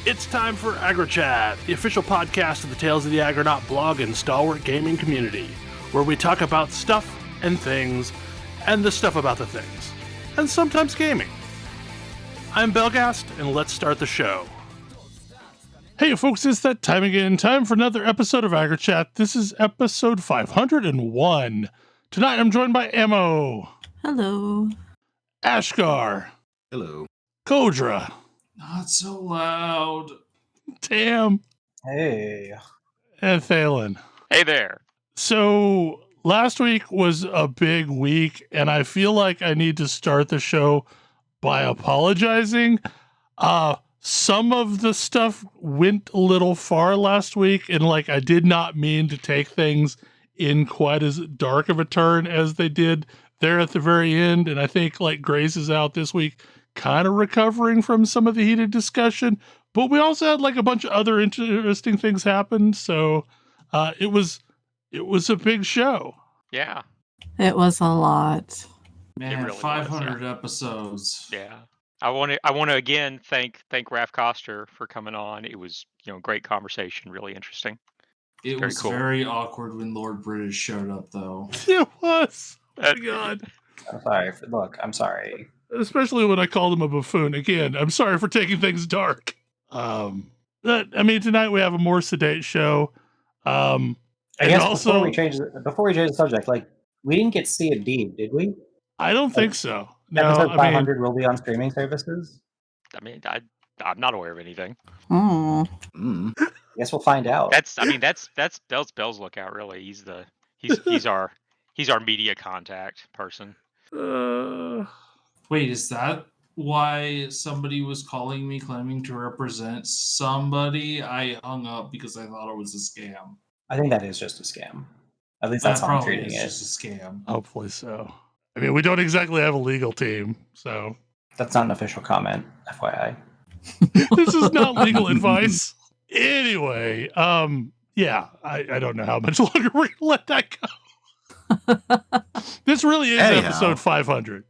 It's time for AggroChat, the official podcast of the Tales of the Aggronaut blog and stalwart gaming community, where we talk about stuff and things, and the stuff about the things, and sometimes gaming. I'm Belghast, and let's start the show. Hey folks, it's that time again. Time for another episode of AggroChat. This is episode 501. Tonight I'm joined by Ammo. Hello. Ashgar. Hello. Kodra. Not so loud. Tam. Hey. And Thalen. Hey there. So last week was a big week, and I feel like I need to start the show by apologizing. Some of the stuff went a little far last week, and I did not mean to take things in quite as dark of a turn as they did there at the very end. And I think Grace is out this week kind of recovering from some of the heated discussion, but we also had a bunch of other interesting things happen. So it was a big show. Yeah. It was a lot. Man, really 500 episodes. Yeah. I want to again thank Raph Koster for coming on. It was, great conversation, really interesting. It was cool. very awkward when Lord British showed up, though. It was. Oh my God. I'm sorry. Look, I'm sorry. Especially when I called him a buffoon. Again, I'm sorry for taking things dark. Tonight we have a more sedate show. I guess also, before we change the subject, we didn't get C and D, did we? I don't think so. No, episode 500 will be on streaming services. I'm not aware of anything. Guess we'll find out. That's Bell's lookout. Really, he's our media contact person. Wait, is that why somebody was calling me claiming to represent somebody? I hung up because I thought it was a scam. I think that is just a scam. At least that's how I'm treating it. Just a scam. Hopefully so. We don't exactly have a legal team, so that's not an official comment, FYI. This is not legal advice. Anyway, I don't know how much longer we're gonna let that go. This really is episode 500.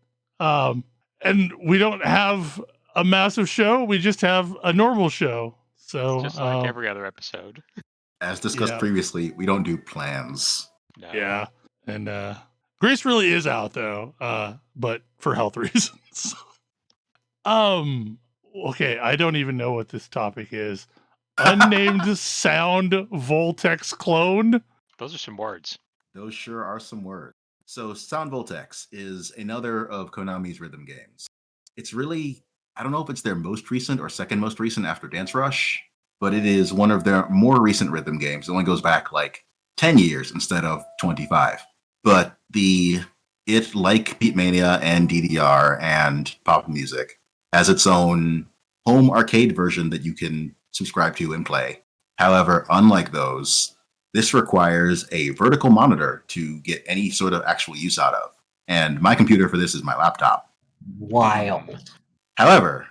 And we don't have a massive show. We just have a normal show. So just like every other episode. As discussed previously, we don't do plans. No. Yeah. And Grace really is out though, but for health reasons. Okay, I don't even know what this topic is. Unnamed sound Voltex clone. Those are some words. Those sure are some words. So Sound Voltex is another of Konami's rhythm games. It's really, I don't know if it's their most recent or second most recent after Dance Rush, but it is one of their more recent rhythm games. It only goes back 10 years instead of 25. But it, like Beatmania and DDR and Pop Music, has its own home arcade version that you can subscribe to and play. However, unlike those, this requires a vertical monitor to get any sort of actual use out of. And my computer for this is my laptop. Wild. However,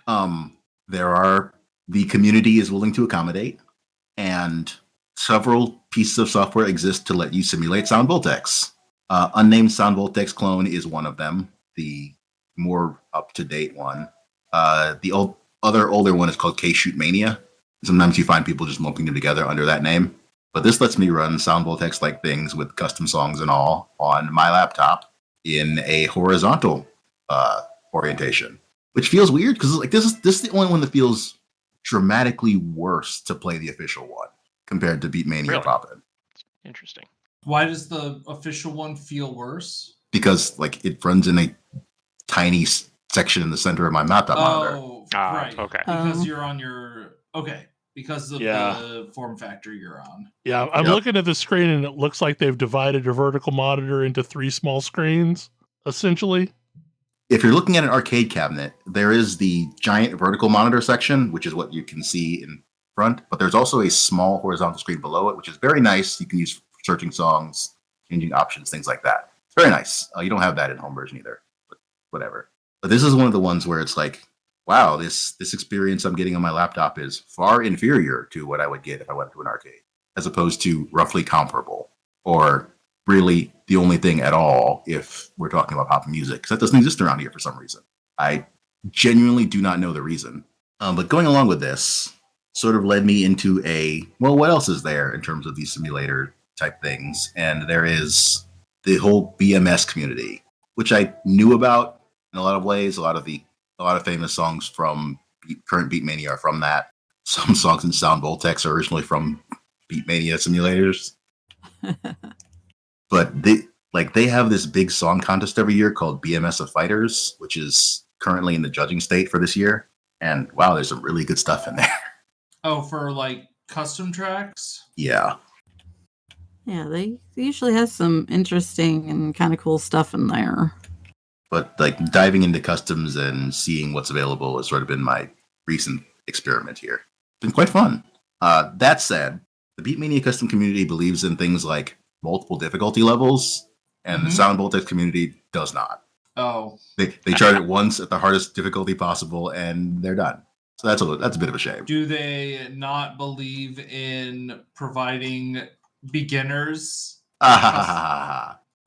the community is willing to accommodate, and several pieces of software exist to let you simulate Sound Voltex. Unnamed Sound Voltex clone is one of them, the more up-to-date one. The older one is called K-Shootmania. Sometimes you find people just lumping them together under that name. But this lets me run Sound Voltex-like things with custom songs and all on my laptop in a horizontal orientation, which feels weird because this is the only one that feels dramatically worse to play the official one compared to Beatmania Really? or Poppin'. Interesting. Why does the official one feel worse? Because it runs in a tiny section in the center of my laptop monitor. Oh, right. Okay. Because you're on your... Okay. Because of the form factor you're on. Yeah, I'm looking at the screen and it looks like they've divided a vertical monitor into 3 small screens, essentially. If you're looking at an arcade cabinet, there is the giant vertical monitor section, which is what you can see in front, but there's also a small horizontal screen below it, which is very nice. You can use for searching songs, changing options, things like that. It's very nice. You don't have that in home version either, but whatever. But this is one of the ones where it's wow, this experience I'm getting on my laptop is far inferior to what I would get if I went to an arcade, as opposed to roughly comparable, or really the only thing at all if we're talking about pop music, because that doesn't exist around here for some reason. I genuinely do not know the reason. But going along with this, sort of led me into what else is there in terms of these simulator type things? And there is the whole BMS community, which I knew about in a lot of ways. A lot of famous songs from current Beatmania are from that. Some songs in Sound Voltex are originally from Beatmania simulators. But they have this big song contest every year called BMS of Fighters, which is currently in the judging state for this year. And wow, there's some really good stuff in there. Oh, for like custom tracks? Yeah. Yeah, they usually have some interesting and kind of cool stuff in there. But like diving into customs and seeing what's available has sort of been my recent experiment here. It's been quite fun. That said, the Beatmania custom community believes in things like multiple difficulty levels, and the Sound Voltex community does not. Oh. They tried it once at the hardest difficulty possible, and they're done. So that's a bit of a shame. Do they not believe in providing beginners?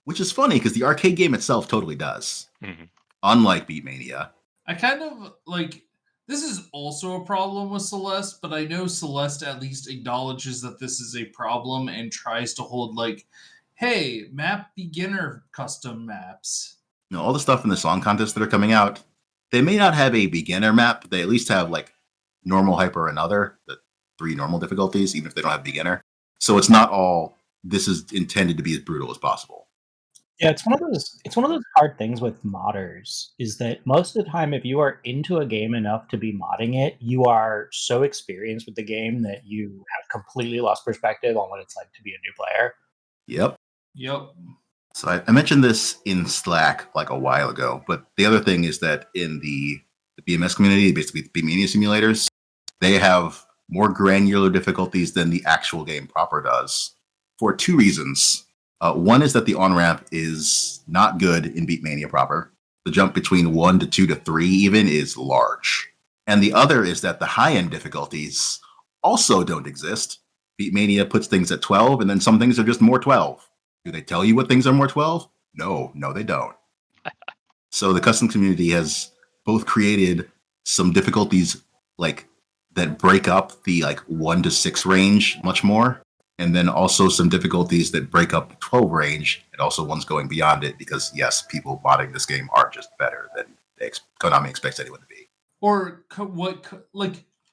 Which is funny because the arcade game itself totally does. Mm-hmm. Unlike Beatmania. I kind of like this is also a problem with Celeste, but I know Celeste at least acknowledges that this is a problem and tries to hold like, hey, map beginner custom maps. You know, all the stuff in the song contests that are coming out, they may not have a beginner map, but they at least have like normal, hyper, and other, the 3 normal difficulties, even if they don't have beginner. So it's not all this is intended to be as brutal as possible. Yeah, it's one of those hard things with modders, is that most of the time if you are into a game enough to be modding it, you are so experienced with the game that you have completely lost perspective on what it's like to be a new player. Yep. So I mentioned this in Slack like a while ago, but the other thing is that in the BMS community, basically the Beatmania simulators, they have more granular difficulties than the actual game proper does for 2 reasons. One is that the on-ramp is not good in Beatmania proper. The jump between 1 to 2 to 3 even is large. And the other is that the high-end difficulties also don't exist. Beatmania puts things at 12, and then some things are just more 12. Do they tell you what things are more 12? No, they don't. So the custom community has both created some difficulties like that break up the like 1 to 6 range much more, and then also some difficulties that break up the 12 range, and also ones going beyond it, because yes, people modding this game are just better than Konami expects anyone to be. Or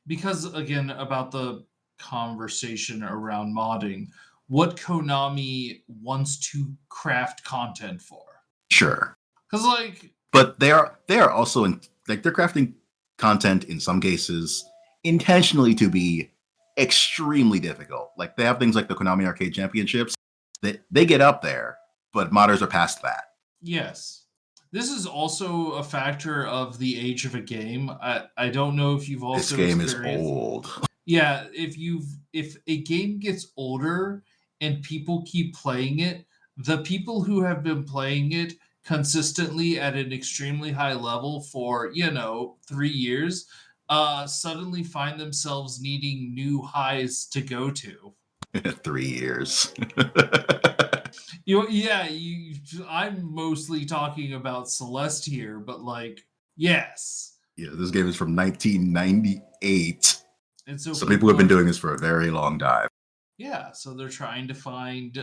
because again about the conversation around modding, what Konami wants to craft content for. Sure. Because but they are also they're crafting content in some cases intentionally to be extremely difficult. Like they have things like the Konami Arcade Championships that they get up there, but modders are past that. Yes. This is also a factor of the age of a game. I don't know if you've also this game is old. Yeah, if a game gets older and people keep playing it, the people who have been playing it consistently at an extremely high level for 3 years suddenly find themselves needing new highs to go to. 3 years. I'm mostly talking about Celeste here, but yes. Yeah, this game is from 1998. And so people have been doing this for a very long time. Yeah, so they're trying to find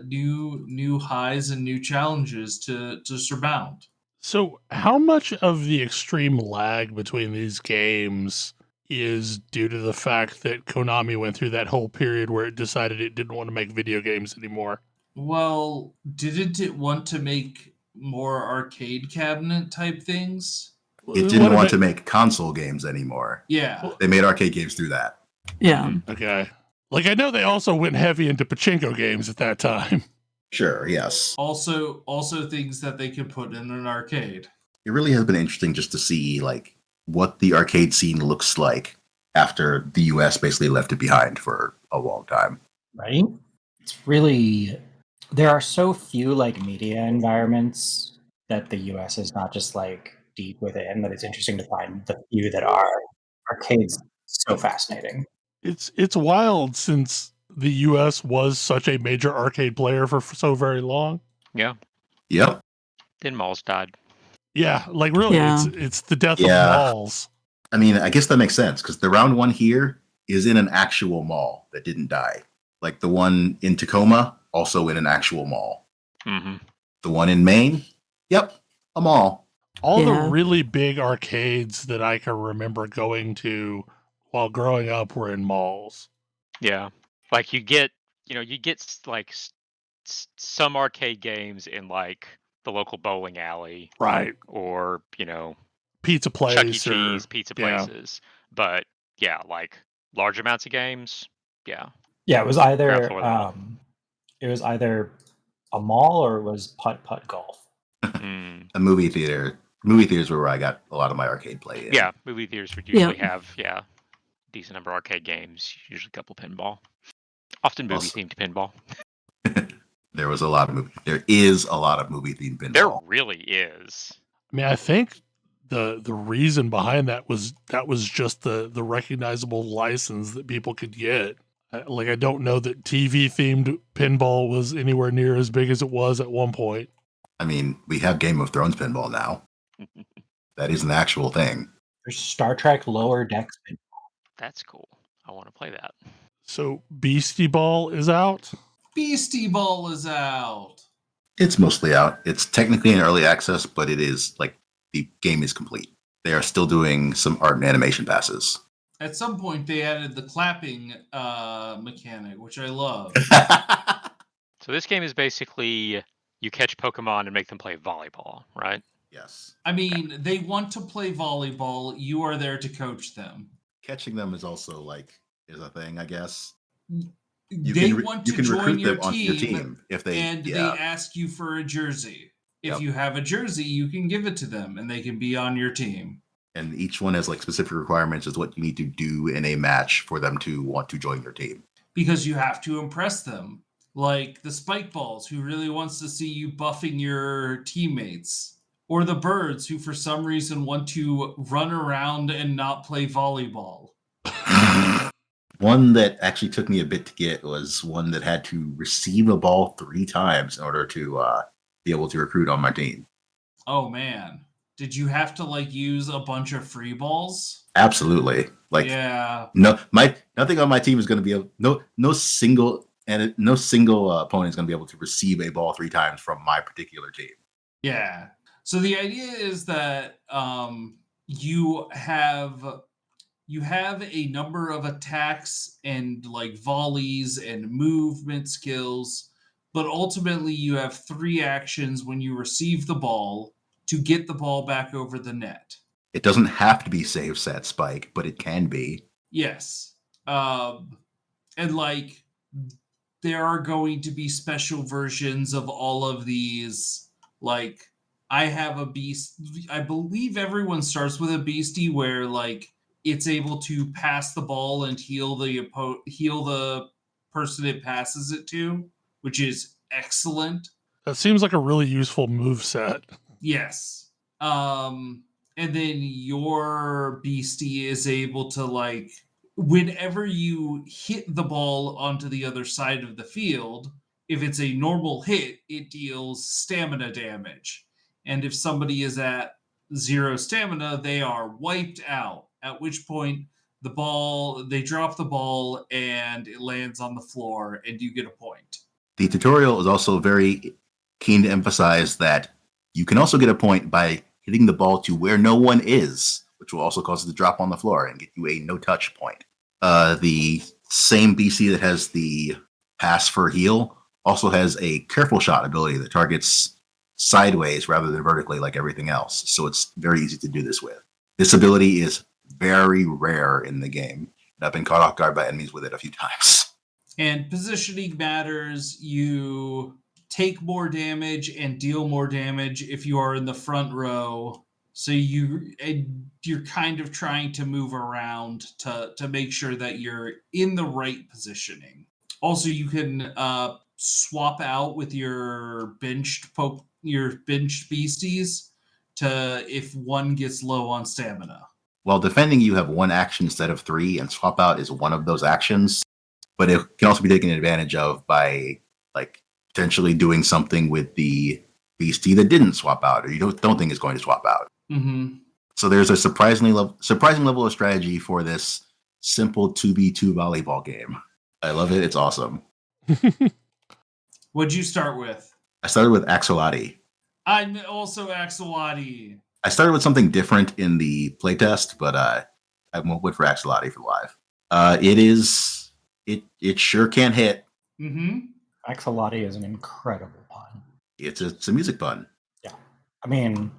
new highs and new challenges to surmount. So how much of the extreme lag between these games is due to the fact that Konami went through that whole period where it decided it didn't want to make video games anymore? Well, didn't it want to make more arcade cabinet type things? It didn't want to make console games anymore. Yeah. They made arcade games through that. Yeah. Okay. I know they also went heavy into pachinko games at that time. Sure, yes. Also things that they could put in an arcade. It really has been interesting just to see what the arcade scene looks like after the US basically left it behind for a long time. Right? It's really, there are so few media environments that the US is not just deep within, that it's interesting to find the few that are. Arcades so fascinating. It's wild since the US was such a major arcade player for so very long. Yeah. Yep. Then malls died. Yeah, really, Yeah. it's the death of malls. I mean, I guess that makes sense because the round one here is in an actual mall that didn't die. Like the one in Tacoma, also in an actual mall. Mm-hmm. The one in Maine, yep, a mall. All the Yeah. really big arcades that I can remember going to while growing up were in malls. Yeah, like you get like some arcade games in like the local bowling alley, Right. or Pizza place Chuck E. Cheese, or pizza yeah. places. But yeah, like large amounts of games. Yeah, Yeah, it was ground either floor of the mall. a mall or it was putt golf. Mm. A movie theater. Movie theaters were where I got a lot of my arcade play in. Yeah, movie theaters would usually have decent number of arcade games, usually a couple pinball, often movie themed pinball. There is a lot of movie themed pinball. There really is. I mean, I think the reason behind that was just the recognizable license that people could get. Like, I don't know that TV themed pinball was anywhere near as big as it was at one point. I mean, we have Game of Thrones pinball now. That is an actual thing. There's Star Trek Lower Decks pinball. That's cool. I want to play that. So Beastieball is out? Beastieball is out. It's mostly out. It's technically in early access, but it is like the game is complete. They are still doing some art and animation passes. At some point, they added the clapping mechanic, which I love. So this game is basically you catch Pokemon and make them play volleyball, right? Yes. I mean, they want to play volleyball. You are there to coach them. Catching them is also is a thing, I guess. They want to join your team if they ask you for a jersey. If you have a jersey, you can give it to them and they can be on your team. And each one has specific requirements as what you need to do in a match for them to want to join your team. Because you have to impress them. Like the Spike Balls, who really wants to see you buffing your teammates. Or the Birds, who for some reason want to run around and not play volleyball. One that actually took me a bit to get was one that had to receive a ball 3 times in order to be able to recruit on my team. Oh, man. Did you have to use a bunch of free balls? Absolutely. Nothing on my team is going to be no single opponent is going to be able to receive a ball 3 times from my particular team. Yeah. So the idea is that you have a number of attacks and volleys and movement skills, but ultimately you have 3 actions when you receive the ball to get the ball back over the net. It doesn't have to be save set Spike, but it can be. Yes. And there are going to be special versions of all of these. I have a beast. I believe everyone starts with a beastie where it's able to pass the ball and heal the person it passes it to, which is excellent. That seems like a really useful move set. Yes. And then your beastie is able to whenever you hit the ball onto the other side of the field, if it's a normal hit, it deals stamina damage. And if somebody is at 0 stamina, they are wiped out. At which point they drop the ball and it lands on the floor and you get a point. The tutorial is also very keen to emphasize that you can also get a point by hitting the ball to where no one is, which will also cause it to drop on the floor and get you a no-touch point. The same BC that has the pass for heal also has a careful shot ability that targets sideways rather than vertically like everything else, so it's very easy to do this with. This ability is very rare in the game, and I've been caught off guard by enemies with it a few times. And positioning matters. You take more damage and deal more damage if you are in the front row. So you're kind of trying to move around to make sure that you're in the right positioning. Also, you can swap out with your benched beasties to if one gets low on stamina. While defending, you have 1 action instead of 3, and swap out is one of those actions. But it can also be taken advantage of by potentially doing something with the beastie that didn't swap out, or you don't think is going to swap out. Mm-hmm. So there's a surprising level of strategy for this simple 2v2 volleyball game. I love it. It's awesome. What'd you start with? I started with Axolotl. I'm also Axolotl. I started with something different in the playtest, but I went for Axolotl for live. It sure can hit. Mm-hmm. Axolotl is an incredible pun. It's a music pun. Yeah. I mean,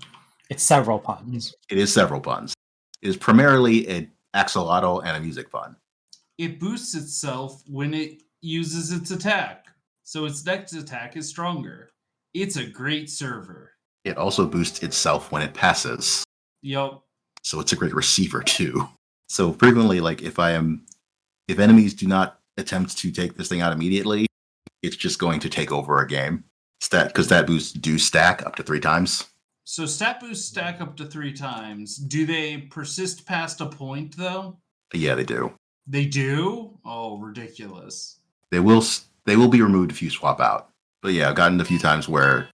it's several puns. It is several puns. It is primarily an axolotl and a music pun. It boosts itself when it uses its attack, so its next attack is stronger. It's a great server. It also boosts itself when it passes. Yup. So it's a great receiver too. So frequently, like if enemies do not attempt to take this thing out immediately, it's just going to take over a game. Because stat boosts do stack up to 3 times. So stat boosts stack up to 3 times. Do they persist past a point though? Yeah, they do. They do? Oh, ridiculous. They will be removed if you swap out. But yeah, I've gotten a few times where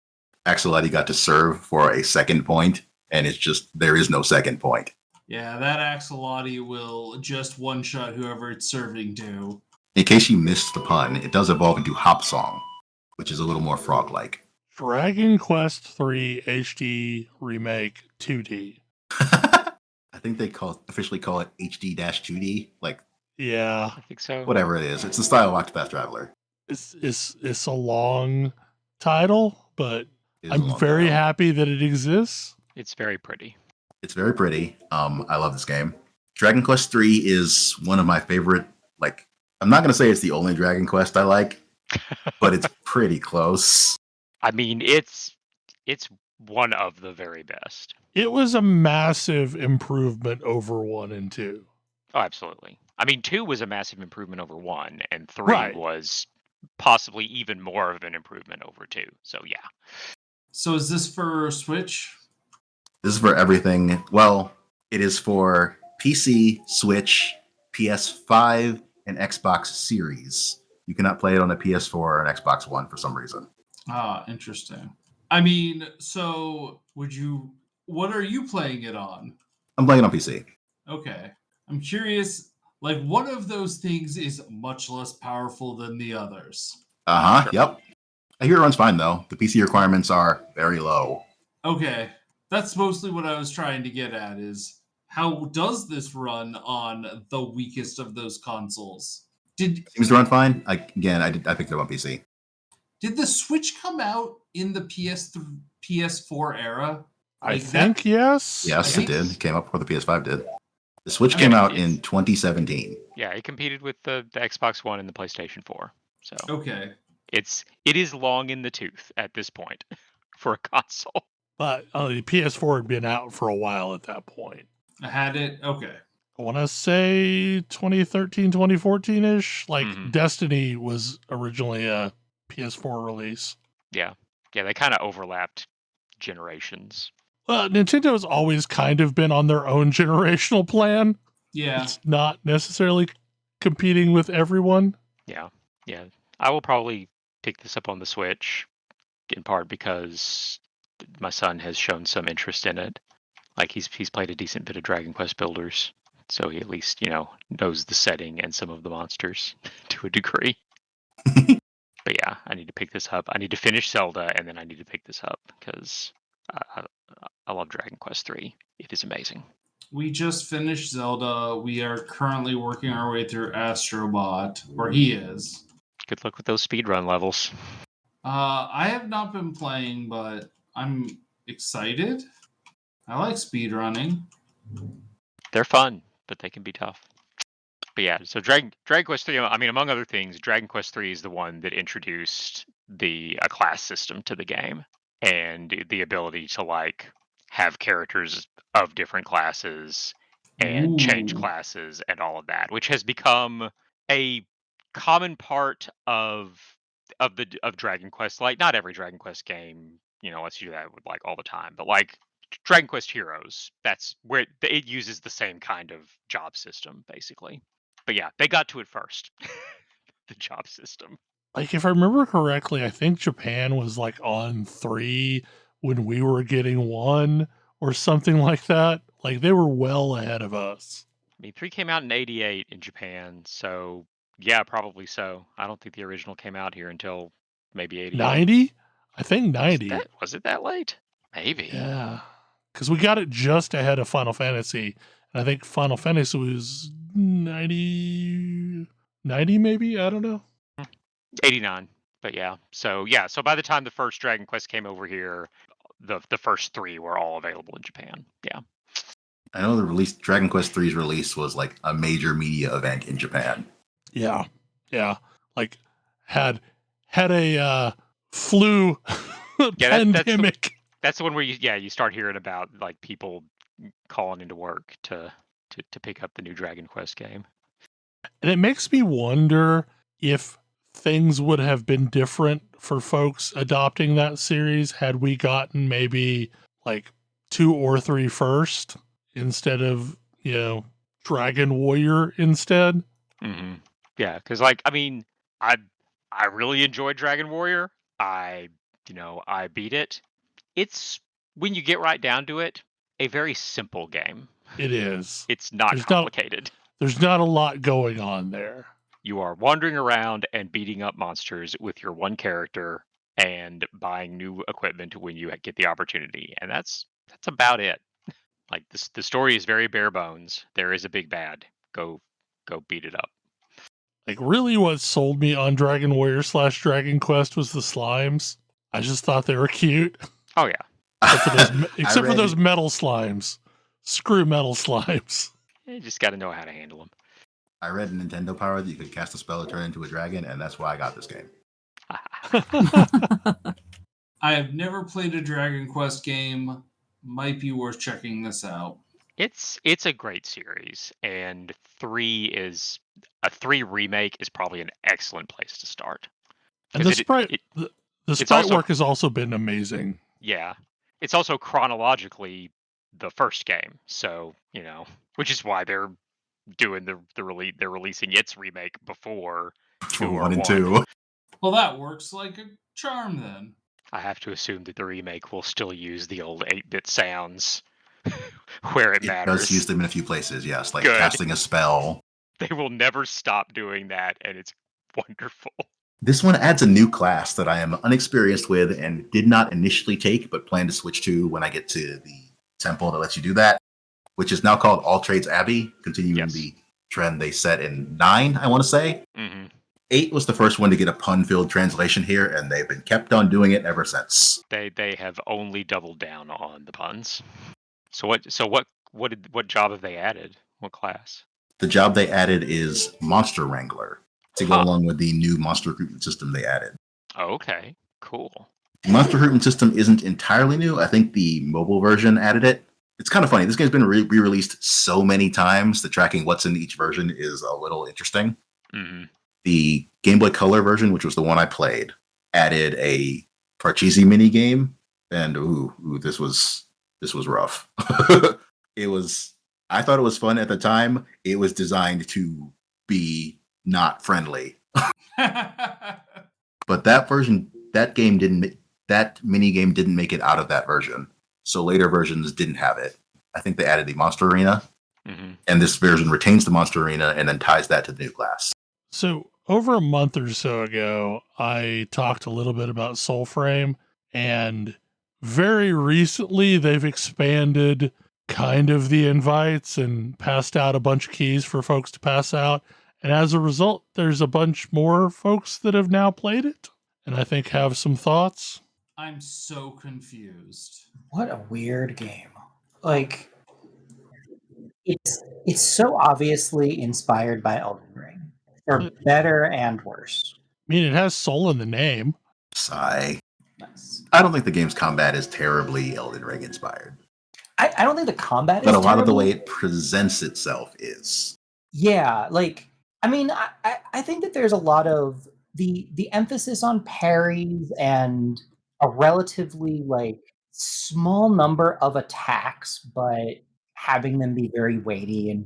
Axolotl got to serve for a second point, and it's just there is no second point. Yeah, that Axolotl will just one-shot whoever it's serving to. In case you missed the pun, it does evolve into Hop Song, which is a little more frog-like. Dragon Quest 3 HD Remake 2D. I think they officially call it HD-2D, like Yeah, I think so. whatever it is. It's the style of Octopath Traveler. it's a long title, but It is a I'm long very title. happy that it exists. It's very pretty. It's very pretty. I love this game. Dragon Quest 3 is one of my favorite, like, I'm not going to say it's the only Dragon Quest I like, but it's pretty close. I mean, it's one of the very best. It was a massive improvement over 1 and 2. Oh, absolutely. I mean, 2 was a massive improvement over 1, and 3 Right. was possibly even more of an improvement over 2. So yeah. So is this for Switch? This is for everything. Well, it is for PC, Switch, PS5, and Xbox Series. You cannot play it on a PS4 or an Xbox One for some reason. Ah, interesting. I mean, so what are you playing it on? I'm playing it on PC. Okay. I'm curious, like, one of those things is much less powerful than the others. Sure. Yep. I hear it runs fine, though. The PC requirements are very low. Okay. That's mostly what I was trying to get at is how does this run on the weakest of those consoles? Seems to run fine. I picked it up on PC. Did the Switch come out in the PS4 era? I Like think yes. Yes, I it think- did. It came out before the PS5 did. The Switch I came mean, out it's- in 2017. Yeah, it competed with the Xbox One and the PlayStation 4. So Okay. it is long in the tooth at this point for a console. But the PS4 had been out for a while at that point. I had it. Okay. I want to say 2013, 2014-ish. Like Mhm. Destiny was originally a PS4 release. Yeah, they kind of overlapped generations. Nintendo's always kind of been on their own generational plan. Yeah. It's not necessarily competing with everyone. Yeah. I will probably pick this up on the Switch, in part because my son has shown some interest in it. Like he's played a decent bit of Dragon Quest Builders, so he at least knows the setting and some of the monsters to a degree. But yeah, I need to pick this up. I need to finish Zelda, and then I need to pick this up because I love Dragon Quest 3. It is amazing. We just finished Zelda. We are currently working our way through Astrobot, or he is. Good luck with those speedrun levels. I have not been playing, but I'm excited. I like speedrunning. They're fun, but they can be tough. But yeah, so Dragon Quest 3, I mean, among other things, Dragon Quest 3 is the one that introduced a class system to the game and the ability to like have characters of different classes and change Ooh. classes and all of that, which has become a common part of Dragon Quest. Like not every Dragon Quest game, lets you do that with like all the time, but like Dragon Quest Heroes, that's where it uses the same kind of job system basically. But yeah, they got to it first. The job system. Like if I remember correctly, I think Japan was like on 3 when we were getting 1 or something like that. Like they were well ahead of us. I mean, 3 came out in '88 in Japan, so yeah, probably so. I don't think the original came out here until maybe '88. 90? I think 90. Was it that late? Maybe. Yeah. Because we got it just ahead of Final Fantasy. And I think Final Fantasy was 90 maybe? I don't know. 89. But yeah. So by the time the first Dragon Quest came over here, the first 3 were all available in Japan. Yeah. I know Dragon Quest III's release was like a major media event in Japan. Yeah. Yeah. Like had a flu pandemic. That's the one where you start hearing about like people calling into work to pick up the new Dragon Quest game. And it makes me wonder if things would have been different for folks adopting that series had we gotten maybe like 2 or 3 first instead of, Dragon Warrior instead. Mm-hmm. Yeah, because like, I mean, I really enjoyed Dragon Warrior. I beat it. It's, when you get right down to it, a very simple game. It is. It's not complicated. There's not a lot going on there. You are wandering around and beating up monsters with your one character and buying new equipment when you get the opportunity. And that's about it. Like, the story is very bare bones. There is a big bad. Go beat it up. Like, really what sold me on Dragon Warrior / Dragon Quest was the slimes. I just thought they were cute. Oh, yeah. Except for those metal slimes. Screw metal slimes. You just got to know how to handle them. I read in Nintendo Power that you could cast a spell to turn into a dragon, and that's why I got this game. I have never played a Dragon Quest game. Might be worth checking this out. It's a great series, and 3 remake is probably an excellent place to start. And the sprite work has also been amazing. Yeah, it's also chronologically the first game, so which is why they're doing they're releasing its remake before 1 and 2. Well, that works like a charm then. I have to assume that the remake will still use the old 8-bit sounds where it matters. It does use them in a few places, yes, like casting a spell. They will never stop doing that, and it's wonderful. This one adds a new class that I am unexperienced with and did not initially take, but plan to switch to when I get to the temple that lets you do that, which is now called All Trades Abbey, continuing the trend they set in 9, I want to say. Mm-hmm. 8 was the first one to get a pun-filled translation here, and they've been kept on doing it ever since. They have only doubled down on the puns. So what job have they added? What class? The job they added is Monster Wrangler to go along with the new monster recruitment system they added. Oh, okay, cool. The monster recruitment system isn't entirely new. I think the mobile version added it. It's kind of funny. This game's been re-released so many times that tracking what's in each version is a little interesting. Mm-hmm. The Game Boy Color version, which was the one I played, added a Parcheesi mini game, and this was rough. I thought it was fun at the time. It was designed to be not friendly. But that mini game didn't make it out of that version. So later versions didn't have it. I think they added the Monster Arena, and this version retains the Monster Arena and then ties that to the new class. So over a month or so ago, I talked a little bit about Soulframe, and very recently they've expanded kind of the invites and passed out a bunch of keys for folks to pass out. And as a result, there's a bunch more folks that have now played it, and I think have some thoughts. I'm so confused. What a weird game. Like, it's so obviously inspired by Elden Ring, for better and worse. I mean, it has soul in the name. Sigh. Nice. I don't think the game's combat is terribly Elden Ring inspired. I don't think the combat but is a lot terrible. of the way it presents itself is. Yeah, like, I mean, I think that there's a lot of the emphasis on parries and a relatively like small number of attacks, but having them be very weighty and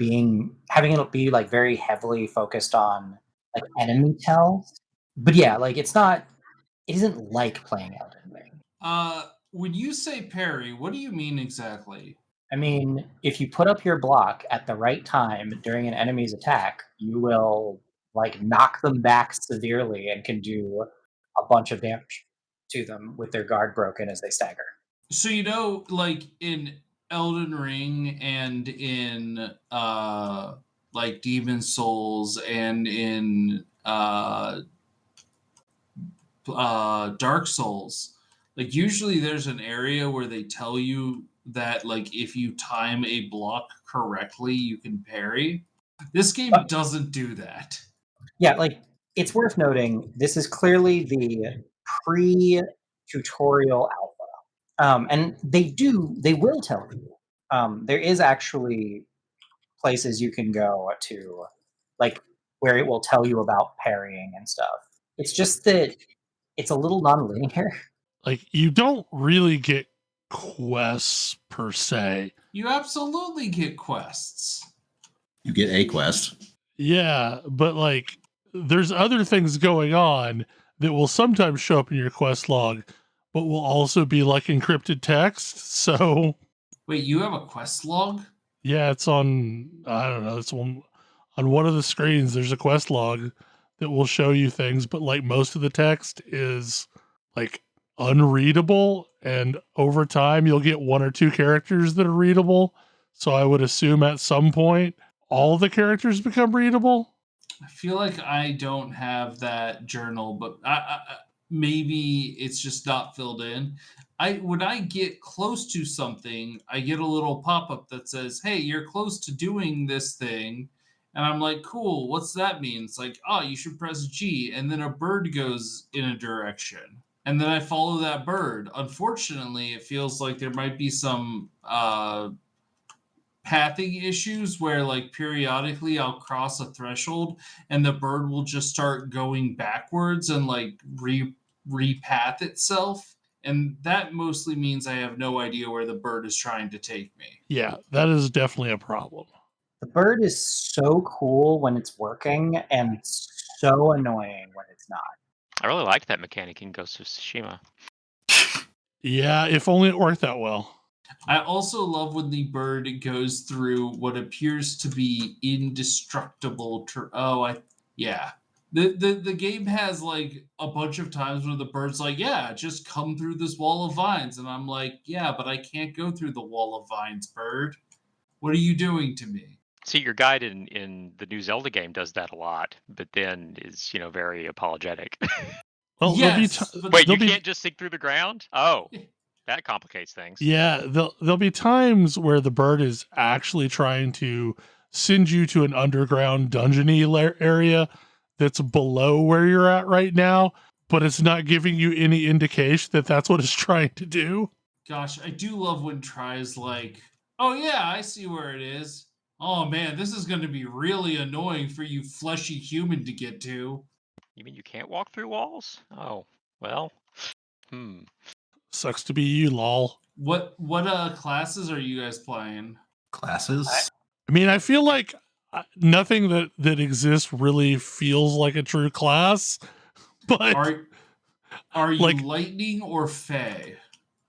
having it be like very heavily focused on like enemy tells. But yeah, like it isn't like playing Elden Ring. When you say parry, what do you mean exactly? I mean, if you put up your block at the right time during an enemy's attack, you will like knock them back severely and can do a bunch of damage to them with their guard broken as they stagger. So like in Elden Ring and in like Demon Souls and in Dark Souls, like usually there's an area where they tell you that like if you time a block correctly, you can parry. This game doesn't do that. Yeah, like it's worth noting this is clearly the pre-tutorial alpha, and they will tell you. There is actually places you can go to, like where it will tell you about parrying and stuff. It's just that it's a little non-linear. Like, you don't really get quests per se. You absolutely get quests. You get a quest. Yeah, but like, there's other things going on that will sometimes show up in your quest log, but will also be like encrypted text. So, wait, you have a quest log? Yeah, it's on. I don't know. It's on one of the screens. There's a quest log that will show you things, but like most of the text is like unreadable, and over time you'll get one or two characters that are readable. So I would assume at some point all the characters become readable. I feel like I don't have that journal, but maybe it's just not filled in. When I get close to something, I get a little pop-up that says, hey, you're close to doing this thing. And I'm like, cool, what's that mean? It's like, oh, you should press G. And then a bird goes in a direction. And then I follow that bird. Unfortunately, it feels like there might be some pathing issues where like periodically I'll cross a threshold and the bird will just start going backwards and like repath itself. And that mostly means I have no idea where the bird is trying to take me. Yeah, that is definitely a problem. The bird is so cool when it's working and so annoying when it's not. I really liked that mechanic in Ghost of Tsushima. Yeah, if only it worked that well. I also love when the bird goes through what appears to be indestructible. The game has like a bunch of times where the bird's like, yeah, just come through this wall of vines. And I'm like, yeah, but I can't go through the wall of vines, bird. What are you doing to me? See, your guide in the new Zelda game does that a lot, but then is, very apologetic. Well, yes, wait, you can't just sink through the ground? Oh, that complicates things. Yeah, there'll be times where the bird is actually trying to send you to an underground dungeony area that's below where you're at right now, but it's not giving you any indication that that's what it's trying to do. Gosh, I do love when tries like, oh yeah, I see where it is. Oh man, this is going to be really annoying for you fleshy human to get to. You mean you can't walk through walls? Oh, well. Sucks to be you, lol. What classes are you guys playing? Classes? I mean, I feel like nothing that exists really feels like a true class, but are you like lightning or fey?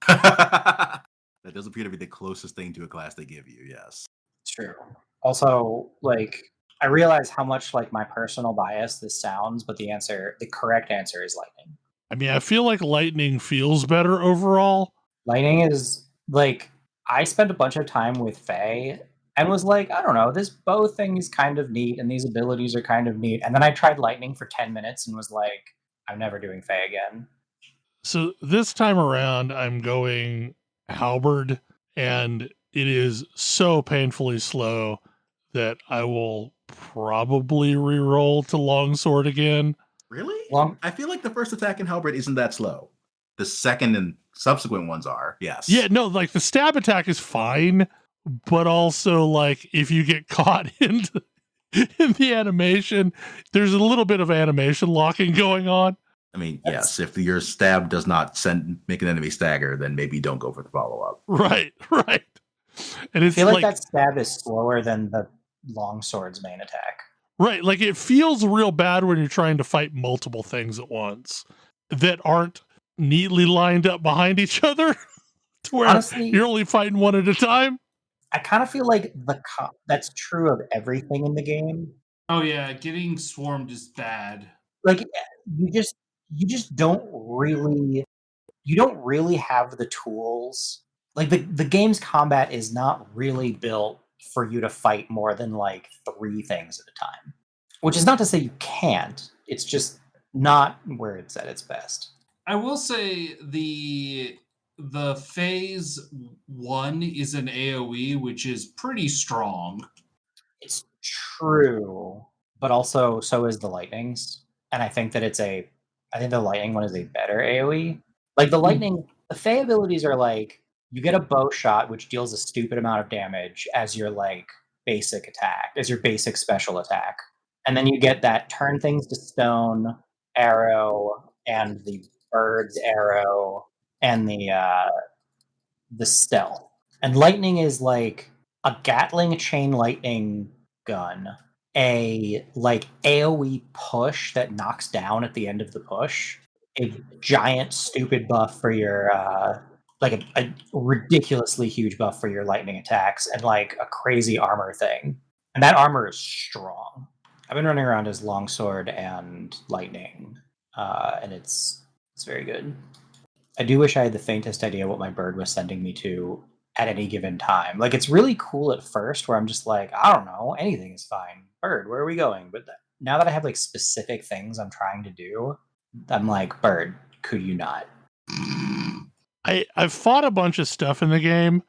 That does appear to be the closest thing to a class they give you, yes. True. Also, like, I realize how much like my personal bias this sounds, but the correct answer is lightning. I mean, I feel like lightning feels better overall. Lightning is like, I spent a bunch of time with Fae and was like, I don't know, this bow thing is kind of neat and these abilities are kind of neat. And then I tried lightning for 10 minutes and was like, I'm never doing Fae again. So this time around, I'm going halberd, and it is so painfully slow that I will probably re-roll to longsword again. Really? Well, I feel like the first attack in halberd isn't that slow. The second and subsequent ones are, yes. Yeah, no, like the stab attack is fine, but also like if you get caught in the animation, there's a little bit of animation locking going on. I mean, yes, if your stab does not make an enemy stagger, then maybe don't go for the follow-up. Right. And it's I feel like that stab is slower than the longsword's main attack. Right, like it feels real bad when you're trying to fight multiple things at once that aren't neatly lined up behind each other to where honestly, you're only fighting one at a time. I kind of feel like that's true of everything in the game. Oh yeah, getting swarmed is bad. Like you just don't really have the tools. Like the game's combat is not really built for you to fight more than like 3 things at a time. Which is not to say you can't. It's just not where it's at its best. I will say the phase 1 is an AoE, which is pretty strong. It's true, but also so is the lightnings. And I think that I think the lightning one is a better AoE. Like the lightning, the Fey abilities are like, you get a bow shot, which deals a stupid amount of damage as your like basic attack, as your basic special attack. And then you get that turn things to stone arrow and the bird's arrow and the stealth. And lightning is like a Gatling chain lightning gun, a like AoE push that knocks down at the end of the push, a giant stupid buff for your like a ridiculously huge buff for your lightning attacks, and like a crazy armor thing. And that armor is strong. I've been running around as longsword and lightning, and it's very good. I do wish I had the faintest idea what my bird was sending me to at any given time. Like, it's really cool at first where I'm just like, I don't know, anything is fine. Bird, where are we going? But now that I have like specific things I'm trying to do, I'm like, bird, could you not? I've fought a bunch of stuff in the game,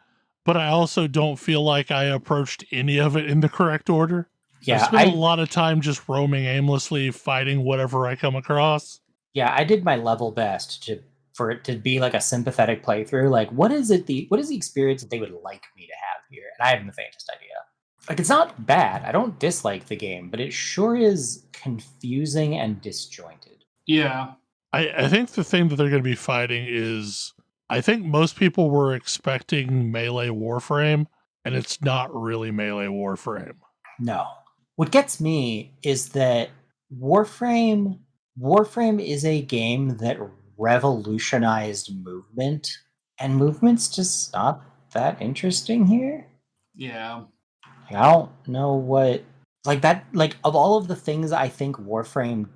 but I also don't feel like I approached any of it in the correct order. Yeah, I spent a lot of time just roaming aimlessly, fighting whatever I come across. Yeah, I did my level best for it to be like a sympathetic playthrough. Like, what is the experience that they would like me to have here? And I haven't the faintest idea. Like, it's not bad. I don't dislike the game, but it sure is confusing and disjointed. Yeah. I think the thing that they're going to be fighting is, I think most people were expecting melee Warframe, and it's not really melee Warframe. No. What gets me is that Warframe is a game that revolutionized movement, and movement's just not that interesting here. Yeah. I don't know what of all of the things I think Warframe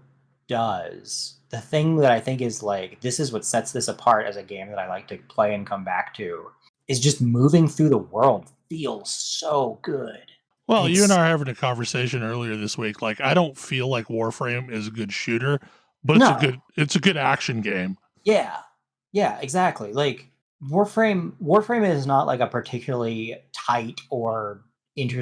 does, the thing that I think is like, this is what sets this apart as a game that I like to play and come back to, is just moving through the world feels so good. Well, you and I are having a conversation earlier this week. Like, I don't feel like Warframe is a good shooter, but it's a good action game. Yeah. Yeah, exactly. Like Warframe is not like a particularly tight or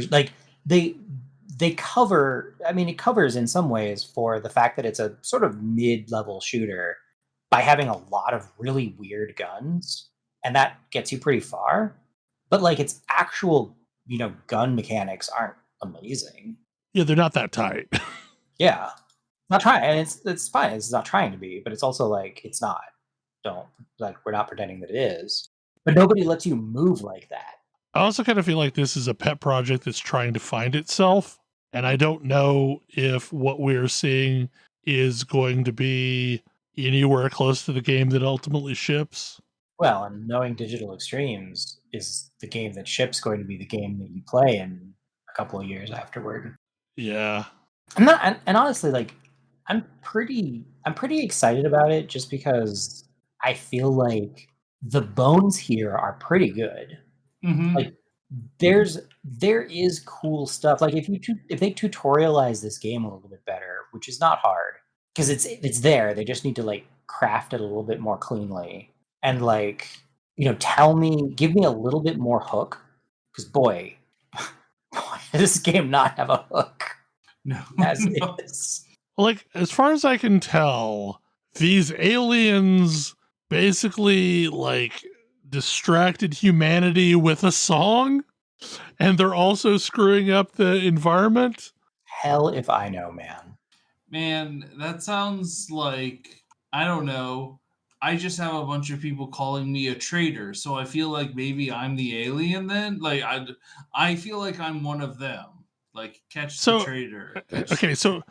like they cover, I mean, it covers in some ways for the fact that it's a sort of mid-level shooter by having a lot of really weird guns, and that gets you pretty far. But like its actual, gun mechanics aren't amazing. Yeah, they're not that tight. Yeah. Not trying, and it's fine. It's not trying to be, but it's also like it's not. We're not pretending that it is. But nobody lets you move like that. I also kind of feel like this is a pet project that's trying to find itself. And I don't know if what we're seeing is going to be anywhere close to the game that ultimately ships. Well, and knowing Digital Extremes is the game that ships going to be the game that you play in a couple of years afterward. Yeah. And honestly, like, I'm pretty excited about it just because I feel like the bones here are pretty good. Mm-hmm. Like, there is cool stuff. Like, if they tutorialize this game a little bit better, which is not hard because it's there. They just need to like craft it a little bit more cleanly and like, give me a little bit more hook, because boy, does this game not have a hook? No. As is. Like, as far as I can tell, these aliens basically like distracted humanity with a song, and they're also screwing up the environment. Hell if I know, man. Man, that sounds like, I don't know. I just have a bunch of people calling me a traitor, so I feel like maybe I'm the alien then. Like, I feel like I'm one of them. Like, catch the traitor. Okay, so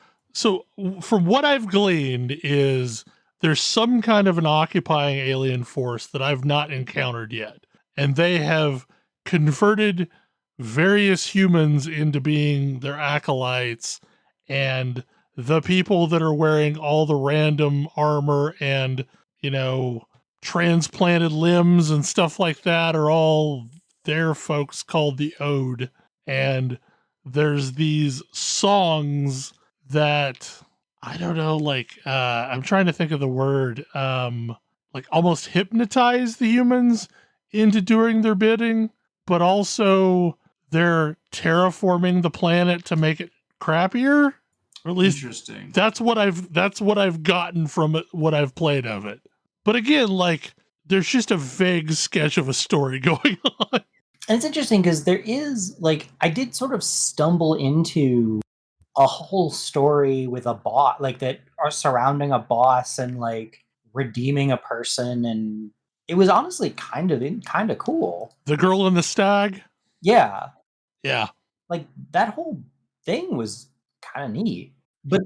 from what I've gleaned is there's some kind of an occupying alien force that I've not encountered yet, and they have converted various humans into being their acolytes, and the people that are wearing all the random armor and, transplanted limbs and stuff like that are all their folks called the Ode. And there's these songs that, I don't know, I'm trying to think of the word, like almost hypnotize the humans into doing their bidding, but also they're terraforming the planet to make it crappier. Or at least Interesting. that's what I've gotten from it, what I've played of it. But again, there's just a vague sketch of a story going on. And it's interesting because there is, I did sort of stumble into a whole story with a boss, that are surrounding a boss and, redeeming a person. And it was honestly kind of cool. The girl and the stag? Yeah. Yeah. That whole thing was kind of neat. But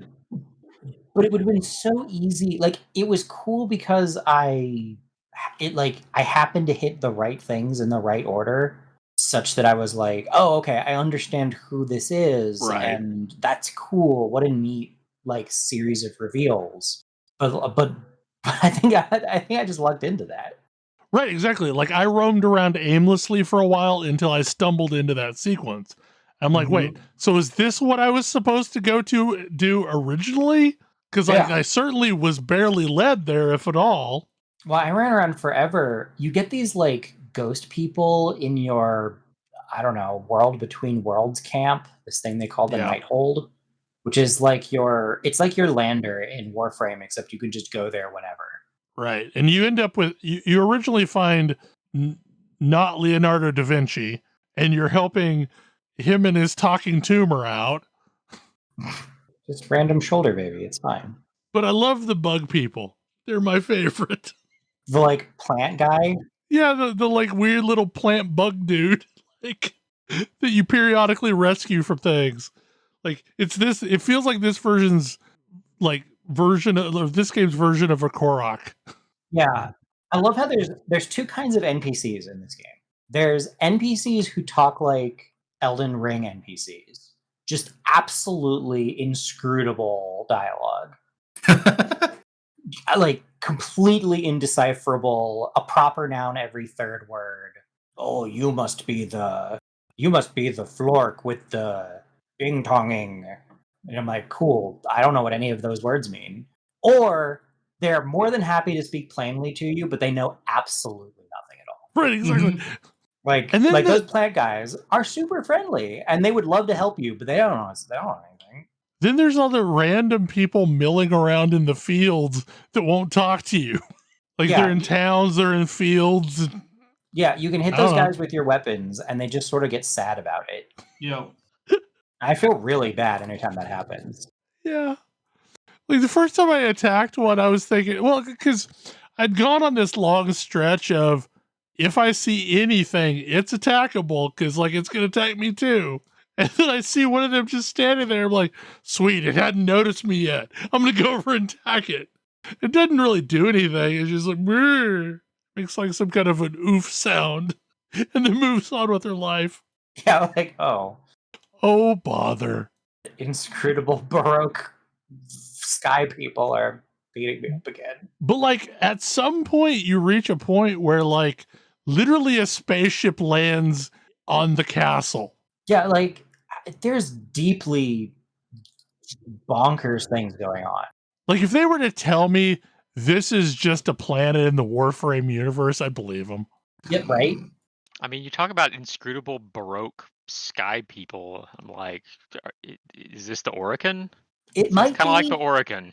it would have been so easy. It was cool because I happened to hit the right things in the right order, such that I was like, oh, okay, I understand who this is, right. And that's cool. What a neat series of reveals. But I think I just lucked into that. Right, exactly. I roamed around aimlessly for a while until I stumbled into that sequence. I'm like, wait, so is this what I was supposed to go to do originally? Because I certainly was barely led there, if at all. Well, I ran around forever. You get these ghost people in your, I don't know, World Between Worlds camp, this thing they call the Nighthold, which is it's like your lander in Warframe, except you can just go there whenever. Right. And you end up with, you originally find not Leonardo da Vinci, and you're helping him and his talking tumor out. Just random shoulder baby, it's fine. But I love the bug people. They're my favorite. The plant guy? Yeah, the weird little plant bug dude that you periodically rescue from things. It feels like this version's this game's version of a Korok. Yeah. I love how there's two kinds of NPCs in this game. There's NPCs who talk like Elden Ring NPCs. Just absolutely inscrutable dialogue. Completely indecipherable, a proper noun every third word. Oh, you must be the flork with the bing tonging. And I'm like, cool, I don't know what any of those words mean. Or they're more than happy to speak plainly to you, but they know absolutely nothing at all. Right, exactly. Those plant guys are super friendly and they would love to help you, but they don't know anything. Then there's all the random people milling around in the fields that won't talk to you. They're in towns, they're in fields. Yeah, you can hit those guys with your weapons and they just sort of get sad about it. Yeah. I feel really bad anytime that happens. Yeah. The first time I attacked one, I was thinking, well, because I'd gone on this long stretch of, if I see anything, it's attackable, because it's going to attack me too. And then I see one of them just standing there. I'm like, sweet, it hadn't noticed me yet. I'm going to go over and attack it. It doesn't really do anything. It's just makes some kind of an oof sound and then moves on with her life. Yeah, oh, bother. Inscrutable Baroque sky people are beating me up again. But at some point you reach a point where literally a spaceship lands on the castle. Yeah, there's deeply bonkers things going on. If they were to tell me this is just a planet in the Warframe universe, I'd believe them. Yeah, right? I mean, you talk about inscrutable Baroque sky people. I'm like, is this the Orokin? It might kind of like the Orokin.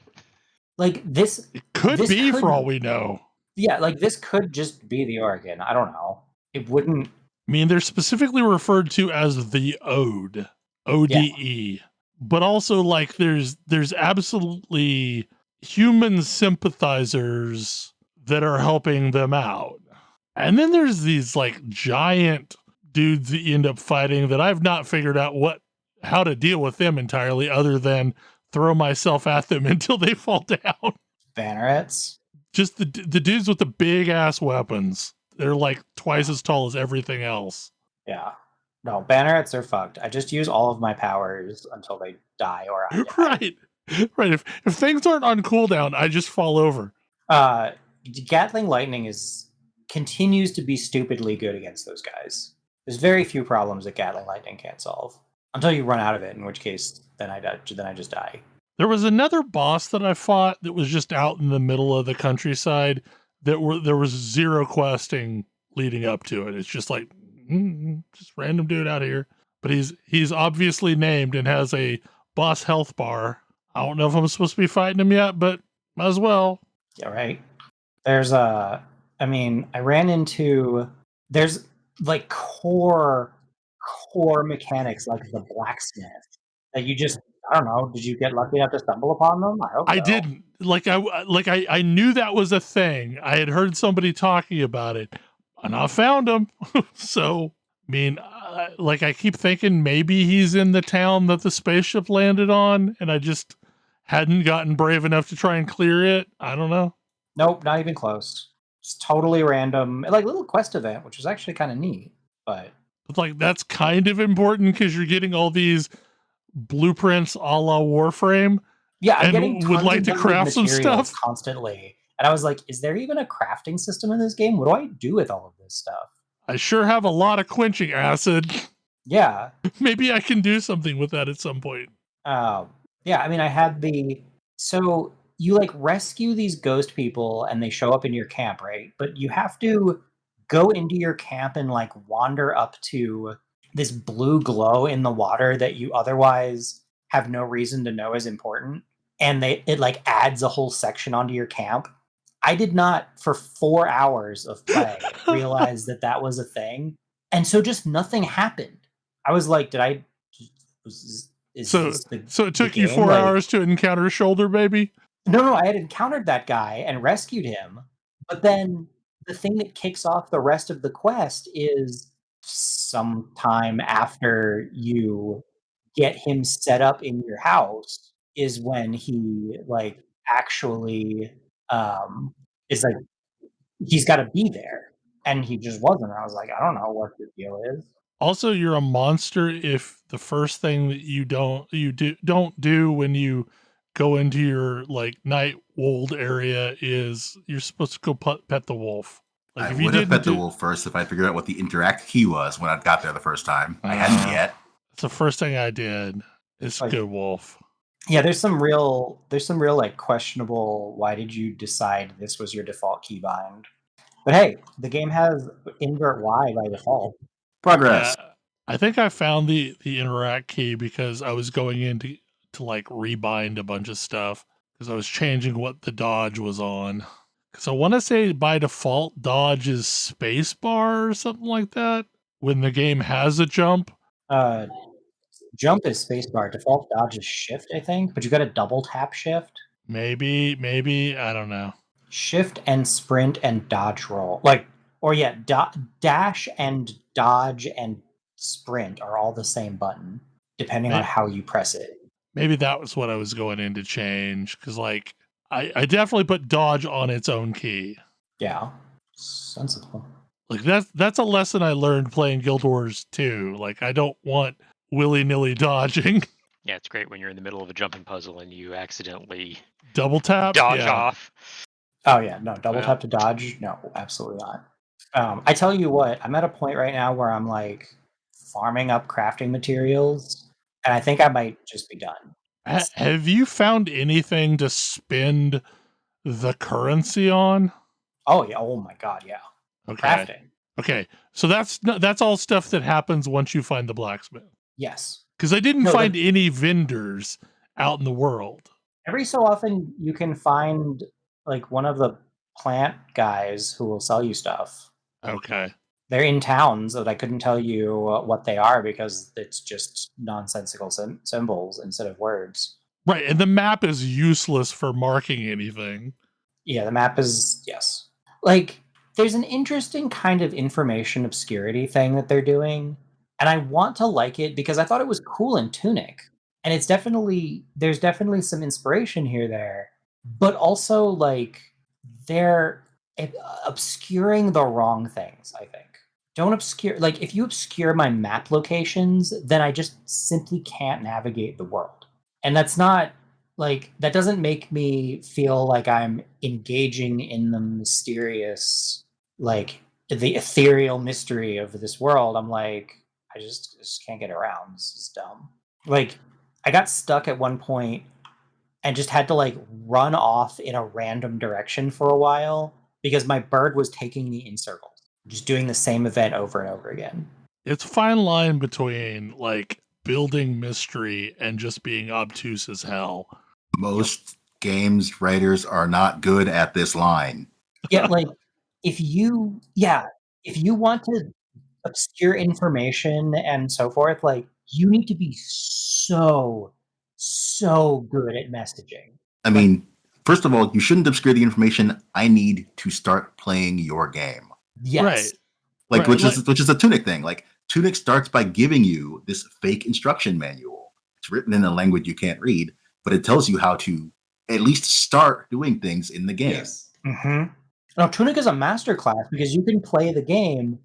This. It could be, for all we know. Yeah, this could just be the Orokin. I don't know. It wouldn't. I mean, they're specifically referred to as the Ode, ODE. Yeah. But also, there's absolutely human sympathizers that are helping them out. And then there's these giant dudes that you end up fighting that I've not figured out how to deal with them entirely, other than throw myself at them until they fall down. Bannerets? Just the dudes with the big ass weapons. They're twice as tall as everything else. Yeah. No, banners are fucked. I just use all of my powers until they die or I die. Right. Right. If things aren't on cooldown, I just fall over. Gatling Lightning continues to be stupidly good against those guys. There's very few problems that Gatling Lightning can't solve. Until you run out of it, in which case then I just die. There was another boss that I fought that was just out in the middle of the countryside there was zero questing leading up to it. It's just like just random dude out here. But he's obviously named and has a boss health bar. I don't know if I'm supposed to be fighting him yet, but might as well. Yeah, right. There's I ran into like core mechanics like the blacksmith that you just, I don't know, did you get lucky enough to stumble upon them? I hope so. I didn't. I knew that was a thing. I had heard somebody talking about it and I found him. So, I mean, I keep thinking maybe he's in the town that the spaceship landed on and I just hadn't gotten brave enough to try and clear it. I don't know. Nope, not even close. Just totally random, like little quest event, which was actually kind of neat. But like that's kind of important because you're getting all these blueprints a la Warframe. Yeah, I'm getting tons would like to of craft some stuff constantly. And I was like, is there even a crafting system in this game? What do I do with all of this stuff? I sure have a lot of quenching acid. Yeah. Maybe I can do something with that at some point. Yeah, I mean, I had so you like rescue these ghost people and they show up in your camp, right? But you have to go into your camp and like wander up to this blue glow in the water that you otherwise have no reason to know is important. And it like adds a whole section onto your camp. I did not, for 4 hours of play, realize that was a thing. And so just nothing happened. I was like, so it took you 4 hours to encounter Shoulder Baby? No, I had encountered that guy and rescued him. But then the thing that kicks off the rest of the quest is sometime after you get him set up in your house is when he like actually is like he's got to be there, and he just wasn't. I was like, I don't know what the deal is. Also, you're a monster if the first thing that you don't do when you go into your like night wold area is you're supposed to go pet the wolf. Like, I would have pet the wolf first if I figured out what the interact key was when I got there the first time. I hadn't yet. It's the first thing I did. It's like, good wolf. Yeah, there's some real like questionable. Why did you decide this was your default keybind? But hey, the game has invert Y by default. Progress. I think I found the interact key because I was going in to like rebind a bunch of stuff because I was changing what the dodge was on. So I want to say by default dodge is spacebar or something like that when the game has a jump. Jump is spacebar. Default dodge is shift, I think, but you got to double tap shift. Maybe I don't know. Shift and sprint and dodge roll, dash and dodge and sprint are all the same button, depending on how you press it. Maybe that was what I was going in to change because, like, I definitely put dodge on its own key. Yeah, sensible. Like that's a lesson I learned playing Guild Wars 2. Like, I don't want willy-nilly dodging. Yeah, it's great when you're in the middle of a jumping puzzle and you accidentally double tap, dodge off. Oh yeah, no, double tap to dodge. No, absolutely not. I tell you what, I'm at a point right now where I'm like farming up crafting materials, and I think I might just be done. Have you found anything to spend the currency on? Oh yeah. Oh my god, yeah. Okay. Crafting. Okay, so that's all stuff that happens once you find the blacksmith. Yes. Because I didn't find any vendors out in the world. Every so often you can find like one of the plant guys who will sell you stuff. Okay. They're in towns that I couldn't tell you what they are because it's just nonsensical symbols instead of words. Right, and the map is useless for marking anything. Yeah, the map is, yes. Like, there's an interesting kind of information obscurity thing that they're doing, and I want to like it because I thought it was cool in Tunic. And there's definitely some inspiration there, but also like they're obscuring the wrong things, I think, don't obscure, like, if you obscure my map locations, then I just simply can't navigate the world. And that's not, like, that doesn't make me feel like I'm engaging in the mysterious, like, the ethereal mystery of this world. I'm like, I just can't get around. This is dumb. Like, I got stuck at one point and just had to, like, run off in a random direction for a while because my bird was taking me in circles, just doing the same event over and over again. It's a fine line between like building mystery and just being obtuse as hell. Most games writers are not good at this line. Yeah, like, if you want to obscure information and so forth, like, you need to be so good at messaging. I mean, first of all, you shouldn't obscure the information I need to start playing your game. Yes. Right. Like, Right, which is a Tunic thing. Like, Tunic starts by giving you this fake instruction manual. It's written in a language you can't read, but it tells you how to at least start doing things in the game. Yes. Mm-hmm. Now, Tunic is a masterclass because you can play the game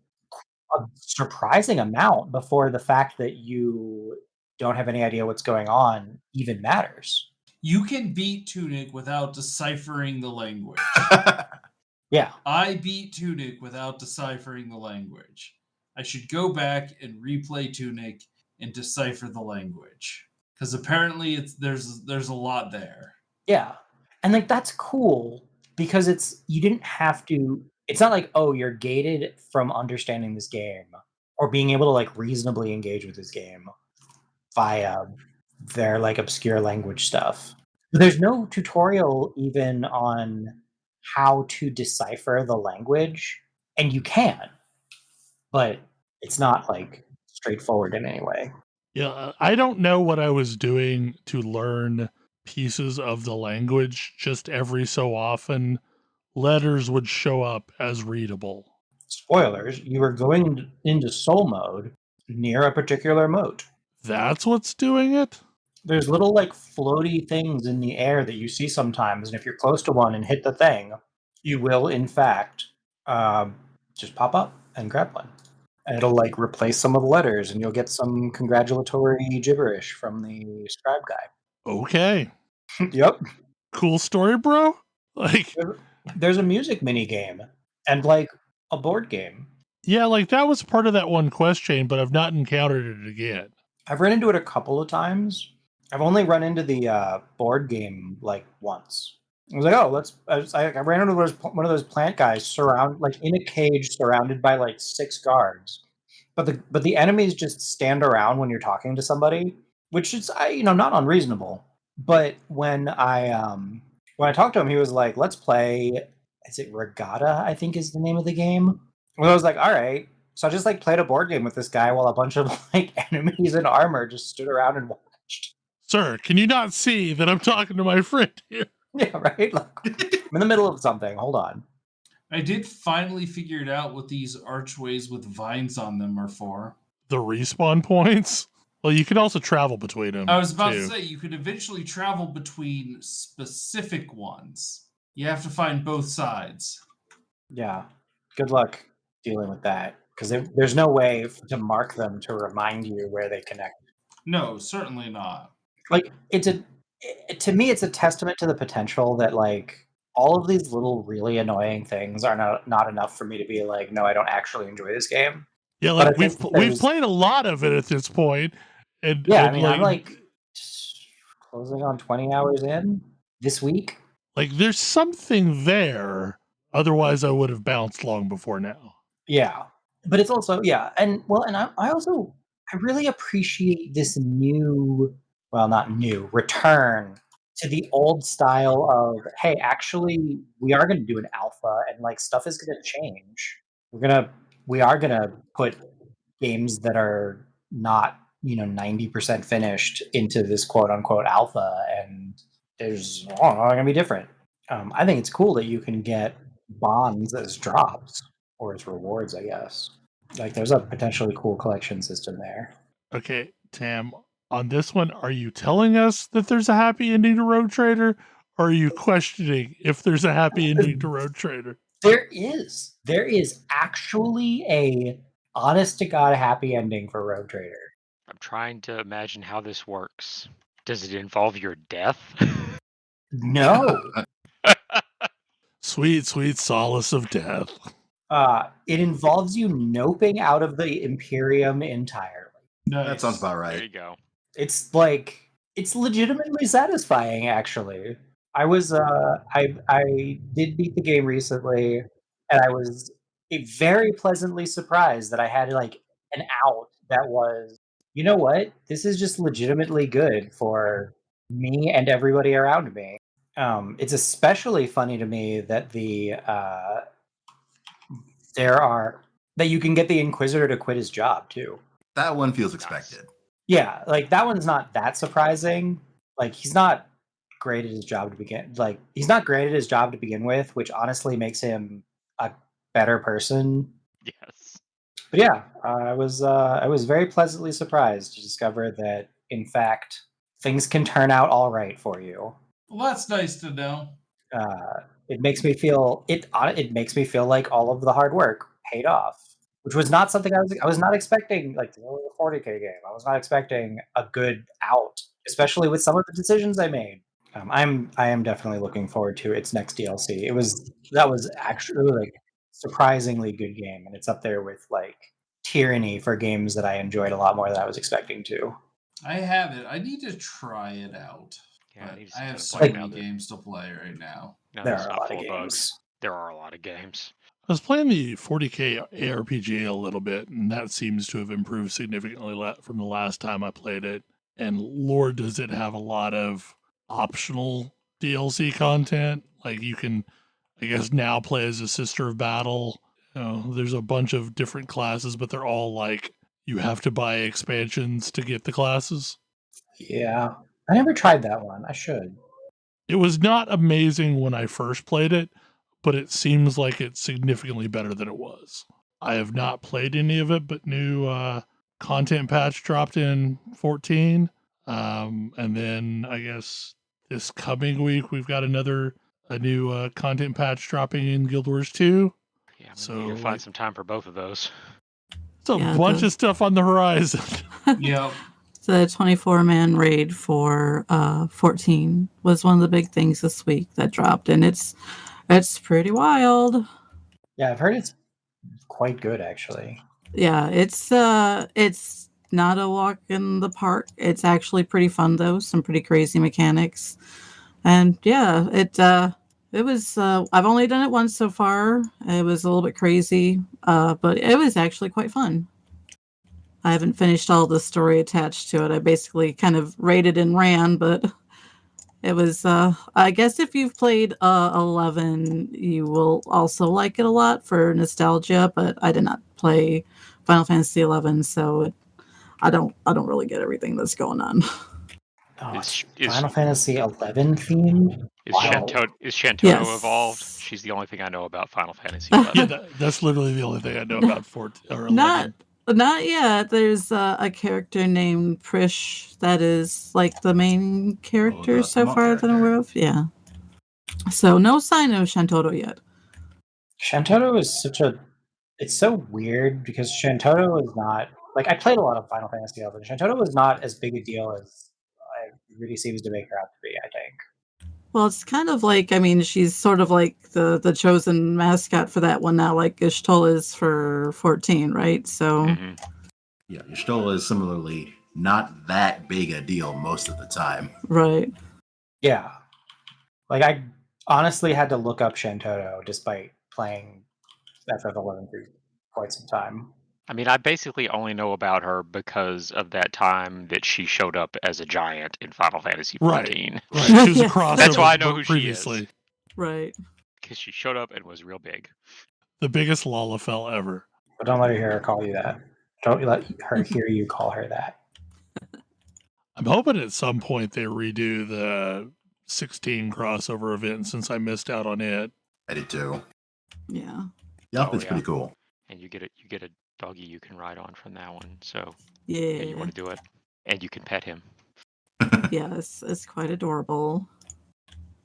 a surprising amount before the fact that you don't have any idea what's going on even matters. You can beat Tunic without deciphering the language. Yeah. I beat Tunic without deciphering the language. I should go back and replay Tunic and decipher the language. Because apparently there's a lot there. Yeah. And like that's cool because you didn't have to, it's not like, oh, you're gated from understanding this game or being able to like reasonably engage with this game via their like obscure language stuff. There's no tutorial even on how to decipher the language, and you can, but it's not like straightforward in any way. Yeah, I don't know what I was doing to learn pieces of the language. Just every so often, letters would show up as readable. Spoilers, you were going into soul mode near a particular moat. That's what's doing it? There's little like floaty things in the air that you see sometimes, and if you're close to one and hit the thing, you will in fact just pop up and grab one. And it'll like replace some of the letters, and you'll get some congratulatory gibberish from the scribe guy. Okay. Yep. Cool story, bro. Like, There's a music mini game and like a board game. yeah, like that was part of that one quest chain, but I've not encountered it again. I've run into it a couple of times. I've only run into the board game like once. I was like, oh, I ran into one of those plant guys in a cage surrounded by like 6 guards. But the enemies just stand around when you're talking to somebody, which is not unreasonable. But when I talked to him, he was like, "Let's play." Is it Regatta? I think is the name of the game. Well, I was like, "All right." So I just like played a board game with this guy while a bunch of like enemies in armor just stood around and watched. Sir, can you not see that I'm talking to my friend here? Yeah, right. Like, I'm in the middle of something. Hold on. I did finally figure it out what these archways with vines on them are for. The respawn points? Well, you can also travel between them. I was about too. to say, you could eventually travel between specific ones. You have to find both sides. Yeah. Good luck dealing with that. Because there's no way to mark them to remind you where they connect. No, certainly not. Like, to me, it's a testament to the potential that, like, all of these little really annoying things are not enough for me to be like, no, I don't actually enjoy this game. Yeah, like we've played a lot of it at this point. And, yeah, and I mean, I'm like closing on 20 hours in this week. Like, there's something there. Otherwise, I would have bounced long before now. Yeah, but it's also and I really appreciate this not new return to the old style of, hey, actually, we are going to do an alpha, and like stuff is going to change. We are gonna put games that are not 90% finished into this quote unquote alpha, and there's gonna be different. I think it's cool that you can get bonds as drops or as rewards, I guess. Like there's a potentially cool collection system there. Okay, Tam, on this one, are you telling us that there's a happy ending to Rogue Trader, or are you questioning if there's a happy ending to Rogue Trader? There is actually a honest to God happy ending for Rogue Trader. I'm trying to imagine how this works. Does it involve your death? No. Sweet, sweet solace of death. It involves you noping out of the Imperium entirely. Nice. That sounds about There right. you go. It's like it's legitimately satisfying, actually. I was I did beat the game recently, and I was very pleasantly surprised that I had like an out that was, you know what? This is just legitimately good for me and everybody around me. It's especially funny to me that that you can get the Inquisitor to quit his job too. That one feels Nice. expected. Yeah, like that one's not that surprising. Like he's not great at his job to begin. Like he's not great at his job to begin with, which honestly makes him a better person. Yes. But yeah, I was very pleasantly surprised to discover that in fact things can turn out all right for you. Well, that's nice to know. It makes me feel it makes me feel like all of the hard work paid off, which was not something I was not expecting. Like a 40K game, I was not expecting a good out, especially with some of the decisions I made. I am definitely looking forward to its next DLC. That was actually like surprisingly good game, and it's up there with like Tyranny for games that I enjoyed a lot more than I was expecting to. I have it. I need to try it out. Yeah, I But need to I see have how to so play many about it. games to play right now. No, There it's are a not lot full of of games. bugs. There are a lot of games. I was playing the 40K ARPG a little bit, and that seems to have improved significantly from the last time I played it. And Lord, does it have a lot of optional DLC content? Like you can, I guess, now play as a Sister of Battle. There's a bunch of different classes, but they're all like you have to buy expansions to get the classes. Yeah, I never tried that one. I should. It was not amazing when I first played it, but it seems like it's significantly better than it was. I have not played any of it, but new content patch dropped in 14. And then I guess this coming week we've got a new content patch dropping in Guild Wars 2. Yeah, I'm So, gonna need to find some time for both of those. It's a Yeah, bunch of stuff on the horizon. Yep. The 24-man raid for 14 was one of the big things this week that dropped, and it's pretty wild. Yeah, I've heard it's quite good actually. Yeah, it's not a walk in the park. It's actually pretty fun though, some pretty crazy mechanics. And yeah, it was I've only done it once so far. It was a little bit crazy, but it was actually quite fun. I haven't finished all the story attached to it. I basically kind of raided and ran, but it was I guess if you've played 11, you will also like it a lot for nostalgia, but I did not play Final Fantasy 11, so I don't really get everything that's going on. Oh, Is- it's Final Fantasy 11 themed. Is Wow. Shantoto Yes. evolved? She's the only thing I know about Final Fantasy Yeah, 11. that's literally the only thing I know about 14 or 11. Not yet. There's a character named Prish that is like the main character the so monk far that I'm character. aware of. Yeah. So no sign of Shantotto yet. Shantotto is it's so weird because Shantotto is not like I played a lot of Final Fantasy 11. Shantotto was not as big a deal as it really seems to make her out to be, I think. Well, it's kind of like, I mean, she's sort of like the chosen mascot for that one now, like Ishtola is for 14, right? So, Mhm. Yeah, Y'shtola is similarly not that big a deal most of the time. right. Yeah. Like I honestly had to look up Shantotto despite playing FF11 for quite some time. I mean, I basically only know about her because of that time that she showed up as a giant in Final Fantasy Right. 14. Right. She was a Yes. crossover. That's why I know who she is. previously. Right. Because she showed up and was real big. The biggest Lalafell ever. But don't let her hear her call you that. Don't let her hear you call her that. I'm hoping at some point they redo the 16 crossover event since I missed out on it. I did too. Yeah. Yep, Oh, it's yeah. pretty cool. And you get a doggy you can ride on from that one. So Yeah. you want to do it. And you can pet him. Yes, it's quite adorable.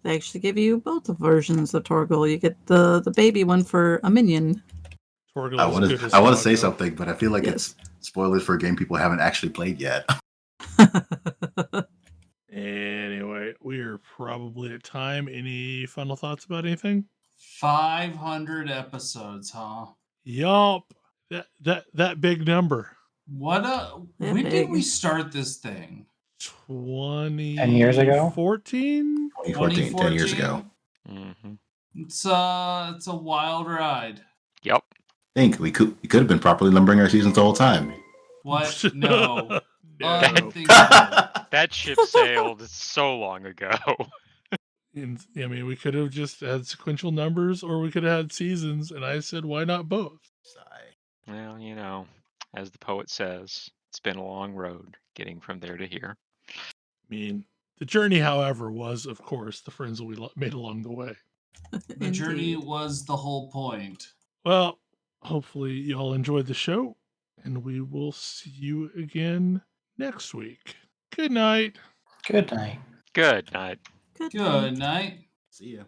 They actually give you both the versions of Torgal. You get the baby one for a minion. Portal I is want good to as I want to dog, say though. something, but I feel like Yes. it's spoilers for a game people haven't actually played yet. Anyway, we are probably at time. Any final thoughts about anything? 500 episodes, huh? Yup. That big number. What They're when did we big. start this thing? 10 years ago? 2014? 2014, 10 years ago. Mm-hmm. It's a wild ride. Yep. I think we could have been properly numbering our seasons the whole time. What? No. No. Unthinkable. That ship sailed so long ago. And, I mean, we could have just had sequential numbers, or we could have had seasons, and I said, why not both? Sigh. Well, you know, as the poet says, it's been a long road getting from there to here. I mean, the journey, however, was, of course, the friends that we made along the way. The journey Indeed. was the whole point. Well, hopefully you all enjoyed the show, and we will see you again next week. Good night. Good night. Good night. Good. Good night. See ya.